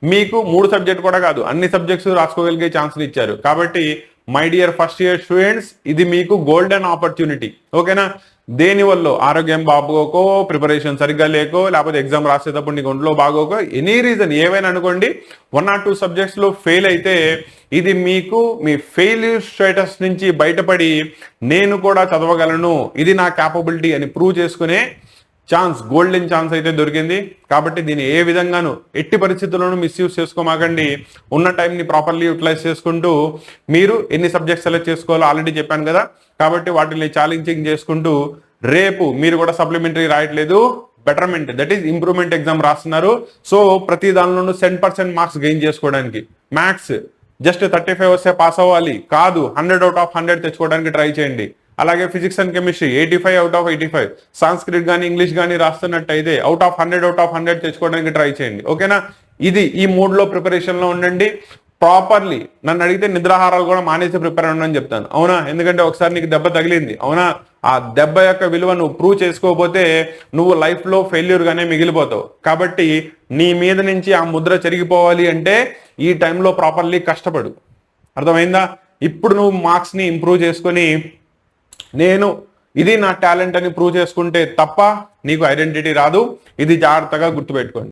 మీకు 3 సబ్జెక్ట్ కూడా కాదు, అన్ని సబ్జెక్ట్స్ రాసుకోగలిగే ఛాన్సులు ఇచ్చారు. కాబట్టి my dear first year students, ఇది మీకు గోల్డెన్ ఆపర్చునిటీ. ఓకేనా? దేనివల్ల ఆరోగ్యం బాగోకో, ప్రిపరేషన్ సరిగ్గా లేకో, లేకపోతే ఎగ్జామ్ రాసేటప్పుడు నీకు ఒంట్లో బాగోకో, ఎనీ రీజన్ ఏవైనా అనుకోండి, 1 or 2 సబ్జెక్ట్స్ లో ఫెయిల్ అయితే ఇది మీకు మీ ఫెయిల్యూర్ స్టేటస్ నుంచి బయటపడి నేను కూడా చదవగలను, ఇది నా క్యాపబిలిటీ అని ప్రూవ్ చేసుకునే ఛాన్స్, గోల్డెన్ ఛాన్స్ అయితే దొరికింది. కాబట్టి దీన్ని ఏ విధంగానూ ఎట్టి పరిస్థితుల్లోనూ మిస్యూజ్ చేసుకోమాకండి. ఉన్న టైంని ప్రాపర్లీ యూటిలైజ్ చేసుకుంటూ మీరు ఎన్ని సబ్జెక్ట్స్ సెలెక్ట్ చేసుకోవాలో ఆల్రెడీ చెప్పాను కదా. కాబట్టి వాటిని ఛాలెంజింగ్ చేసుకుంటూ రేపు మీరు కూడా సప్లిమెంటరీ రాయట్లేదు, betterment that is improvement exam రాస్తున్నారు. సో ప్రతి దానిలోనూ 10% మార్క్స్ గెయిన్ చేసుకోవడానికి మ్యాథ్స్ జస్ట్ 35 వస్తే పాస్ అవ్వాలి కాదు, 100 out of 100 తెచ్చుకోవడానికి ట్రై చేయండి. అలాగే physics and chemistry 85 out of 85, Sanskrit కానీ ఇంగ్లీష్ కానీ రాస్తున్నట్టయితే అవుట్ ఆఫ్ 100 తెచ్చుకోవడానికి ట్రై చేయండి. ఓకేనా? ఇది ఈ 3లో ప్రిపరేషన్లో ఉండండి. ప్రాపర్లీ నన్ను అడిగితే నిద్రాహారాలు కూడా మానేసి ప్రిపేర్ అవ్వని చెప్తాను. అవునా? ఎందుకంటే ఒకసారి నీకు దెబ్బ తగిలింది. అవునా? ఆ దెబ్బ యొక్క విలువ నువ్వు ప్రూవ్ చేసుకోకపోతే నువ్వు లైఫ్లో ఫెయిల్యూర్గానే మిగిలిపోతావు. కాబట్టి నీ మీద నుంచి ఆ ముద్ర చెరిగిపోవాలి అంటే ఈ టైంలో ప్రాపర్లీ కష్టపడు. అర్థమైందా? ఇప్పుడు నువ్వు మార్క్స్ని ఇంప్రూవ్ చేసుకొని నేను ఇది నా టాలెంట్ అని ప్రూవ్ చేసుకుంటే తప్ప నీకు ఐడెంటిటీ రాదు. ఇది జాగ్రత్తగా గుర్తుపెట్టుకోండి.